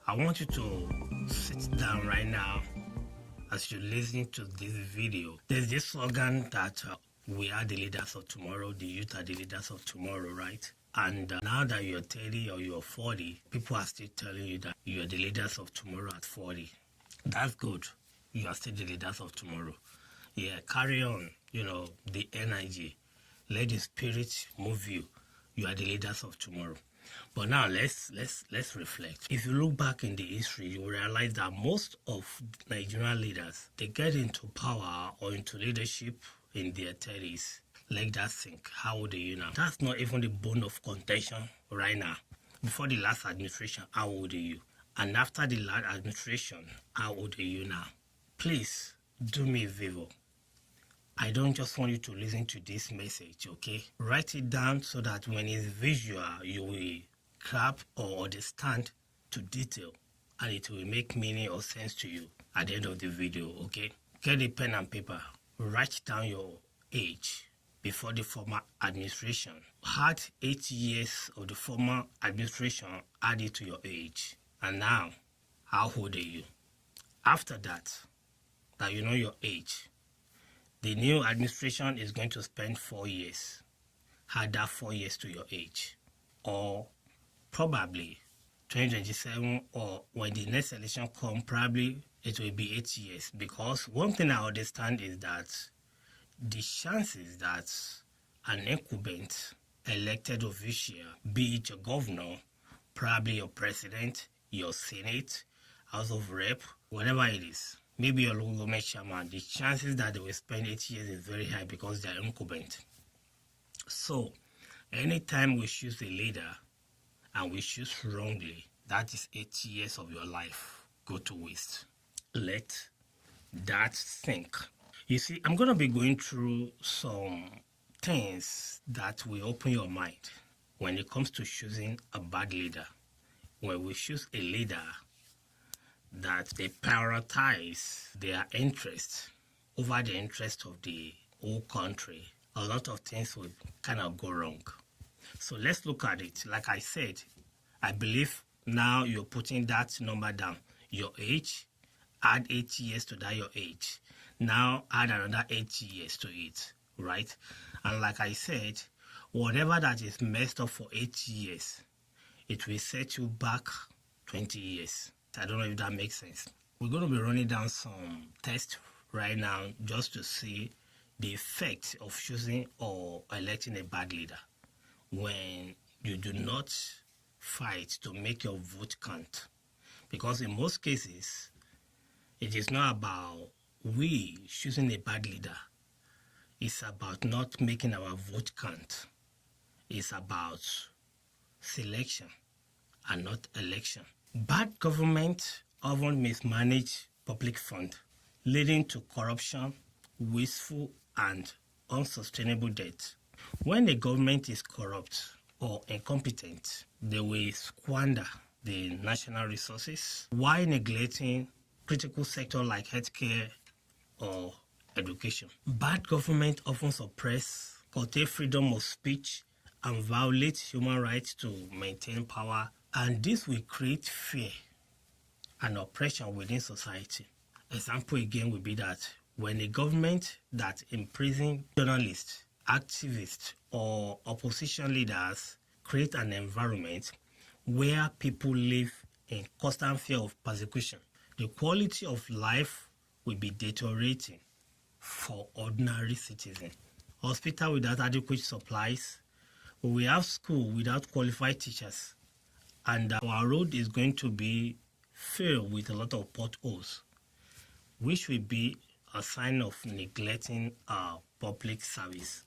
I want you to sit down right now as you listen to this video. There's this slogan that we are the leaders of tomorrow, the youth are the leaders of tomorrow, right? And now that you're 30 or you're 40, people are still telling you that you're the leaders of tomorrow at 40. That's good. You are still the leaders of tomorrow. Yeah, carry on, the energy. Let the spirit move you. You are the leaders of tomorrow. But now let's reflect. If you look back in the history, you will realize that most of Nigerian leaders, they get into power or into leadership in their 30s. Let that sink. How old are you now? That's not even the bone of contention right now. Before the last administration, how old are you? And after the last administration, how old are you now? Please do me a favor. I don't just want you to listen to this message, okay? Write it down so that when it's visual, you will grab or understand to detail and it will make meaning or sense to you at the end of the video, okay? Get a pen and paper. Write down your age before the former administration. Add 8 years of the former administration, add it to your age. And now, how old are you? After that you know your age, the new administration is going to spend 4 years. Add that 4 years to your age. Or probably 2027 or when the next election comes, probably it will be 8 years. Because one thing I understand is that the chances that an incumbent elected official, be it your governor, probably your president, your senate, house of rep, whatever it is, maybe your local government chairman, the chances that they will spend 8 years is very high because they are incumbent. So, anytime we choose a leader and we choose wrongly, that is 8 years of your life go to waste. Let that sink. You see, I'm going to be going through some things that will open your mind when it comes to choosing a bad leader. When we choose a leader that they prioritize their interests over the interest of the whole country, a lot of things will kind of go wrong. So let's look at it. Like I said, I believe now you're putting that number down. Your age, add 8 years to that your age. Now add another 8 years to it, right? And like I said, whatever that is messed up for 8 years, it will set you back 20 years. I don't know if that makes sense. We're going to be running down some tests right now just to see the effect of choosing or electing a bad leader when you do not fight to make your vote count. Because in most cases, it is not about we choosing a bad leader. It's about not making our vote count. It's about selection and not election. Bad government often mismanage public funds, leading to corruption, wasteful, and unsustainable debt. When the government is corrupt or incompetent, they will squander the national resources while neglecting critical sectors like healthcare or education. Bad government often suppress, curtail freedom of speech, and violate human rights to maintain power, and this will create fear and oppression within society. Example again would be that when a government that imprison journalists, activists, or opposition leaders create an environment where people live in constant fear of persecution, the quality of life will be deteriorating for ordinary citizens. Hospital without adequate supplies, we have school without qualified teachers, and our road is going to be filled with a lot of potholes, which will be a sign of neglecting our public service.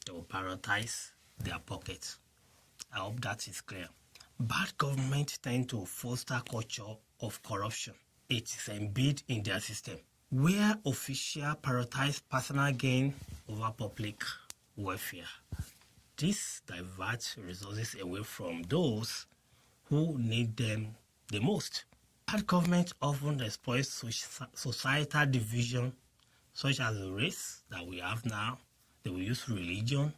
They will prioritize their pockets. I hope that is clear. Bad government tend to foster culture of corruption. It is embedded in their system, where officials prioritize personal gain over public welfare. This diverts resources away from those who need them the most. Bad government often exploits societal division, such as the race that we have now. They will use religion,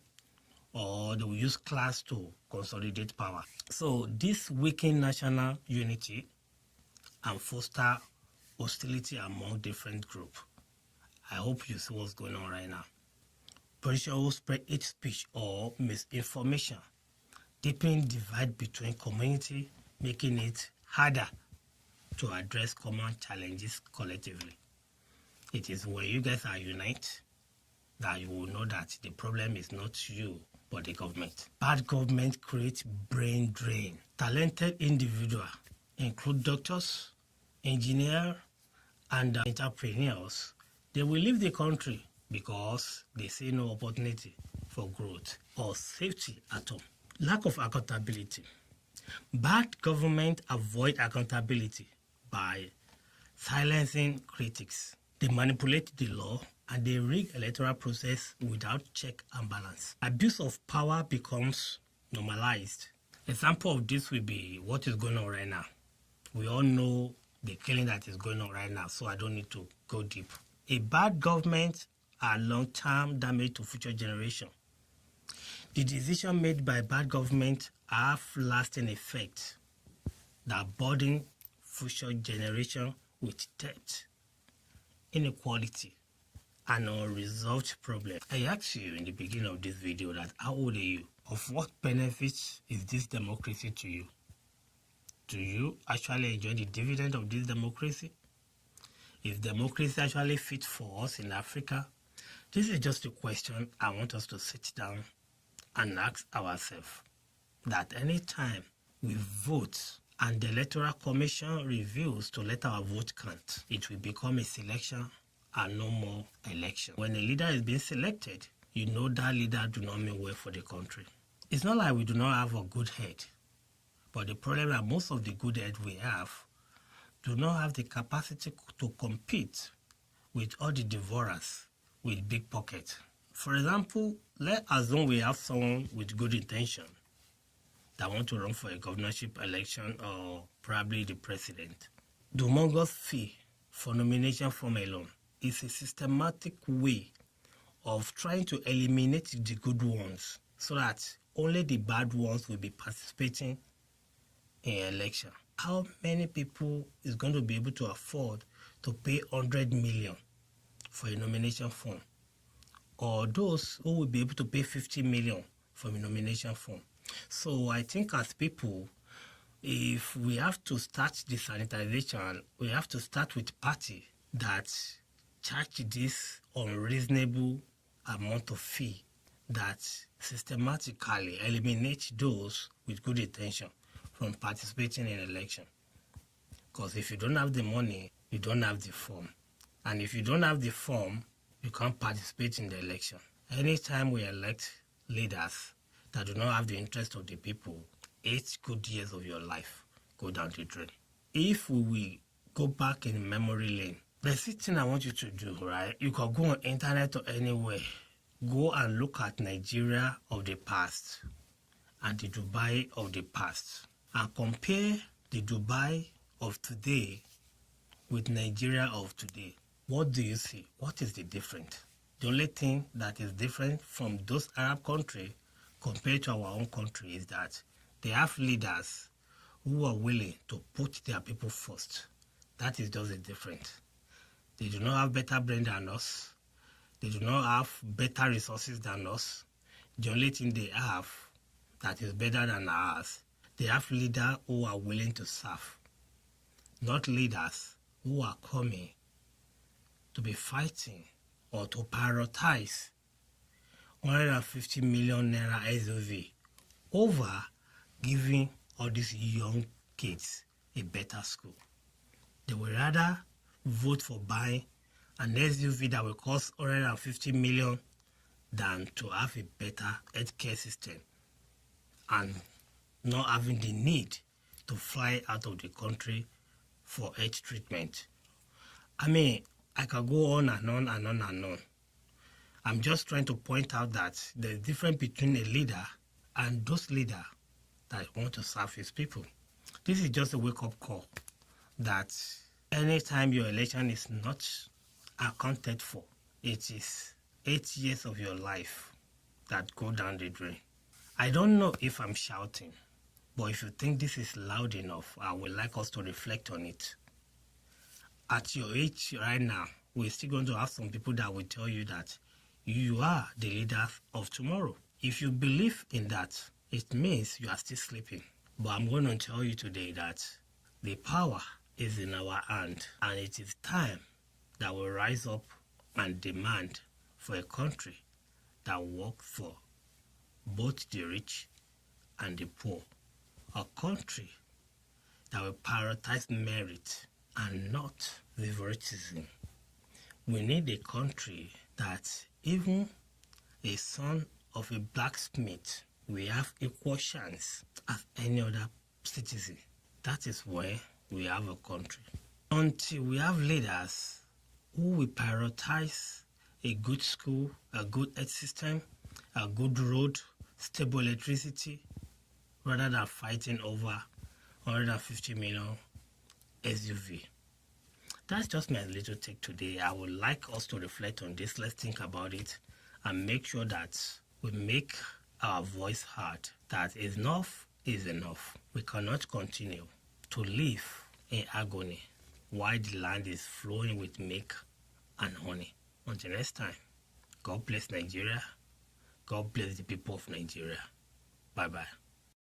or they will use class to consolidate power. So this weaken national unity and foster hostility among different groups. I hope you see what's going on right now. Politicians will spread hate speech or misinformation, deepening divide between community, making it harder to address common challenges collectively. It is when you guys are united that you will know that the problem is not you, but the government. Bad government creates brain drain. Talented individuals include doctors, engineers, and entrepreneurs. They will leave the country because they see no opportunity for growth or safety at all. Lack of accountability. Bad government avoid accountability by silencing critics. They manipulate the law and they rig electoral process without check and balance. Abuse of power becomes normalized. Example of this will be what is going on right now. We all know the killing that is going on right now, so I don't need to go deep. A bad government are long-term damage to future generation. The decision made by bad government have lasting effect that burden future generation with debt, inequality, and unresolved problem. I asked you in the beginning of this video that how old are you? Of what benefits is this democracy to you? Do you actually enjoy the dividend of this democracy? Is democracy actually fit for us in Africa? This is just a question I want us to sit down and ask ourselves. That anytime we vote and the Electoral Commission reveals to let our vote count, it will become a selection and no more election. When a leader is being selected, you know that leader do not mean well for the country. It's not like we do not have a good head, but the problem is that most of the good head we have do not have the capacity to compete with all the devourers with big pockets. For example, let's assume we have someone with good intention that want to run for a governorship election or probably the president. The humongous fee for nomination form alone is a systematic way of trying to eliminate the good ones so that only the bad ones will be participating in election. How many people is going to be able to afford to pay 100 million for a nomination form? Or those who will be able to pay 50 million for a nomination form? So I think as people, if we have to start the sanitization, we have to start with party that charge this unreasonable amount of fee that systematically eliminate those with good intention from participating in election. Because if you don't have the money, you don't have the form. And if you don't have the form, you can't participate in the election. Anytime we elect leaders that do not have the interest of the people, 8 good years of your life go down the drain. If we will go back in memory lane, there's thing I want you to do, right? You can go on internet or anywhere. Go and look at Nigeria of the past and the Dubai of the past and compare the Dubai of today with Nigeria of today. What do you see? What is the difference? The only thing that is different from those Arab countries compared to our own country is that they have leaders who are willing to put their people first. That is just the difference. They do not have better brain than us. They do not have better resources than us. The only thing they have that is better than ours, they have leaders who are willing to serve, not leaders who are coming to be fighting or to prioritize 150 million naira SUV over giving all these young kids a better school. They would rather vote for buying an SUV that will cost 150 million than to have a better healthcare system and not having the need to fly out of the country for health treatment. I mean, I can go on and on and on and on. I'm just trying to point out that there's a difference between a leader and those leaders that want to serve his people. This is just a wake-up call that anytime your election is not accounted for, it is 8 years of your life that go down the drain. I don't know if I'm shouting, but if you think this is loud enough, I would like us to reflect on it. at your age right now, we're still going to have some people that will tell you that you are the leader of tomorrow. If you believe in that, it means you are still sleeping. But I'm going to tell you today that the power is in our hand, and it is time that we rise up and demand for a country that works for both the rich and the poor. A country that will prioritize merit and not favoritism. We need a country that even a son of a blacksmith will have equal chance as any other citizen. That is where we have a country. Until we have leaders who will prioritize a good school, a good health system, a good road, stable electricity, rather than fighting over 150 million SUV. That's just my little take today. I would like us to reflect on this. Let's think about it and make sure that we make our voice heard, that enough is enough. We cannot continue to live in agony while the land is flowing with milk and honey. Until next time, God bless Nigeria. God bless the people of Nigeria. Bye-bye.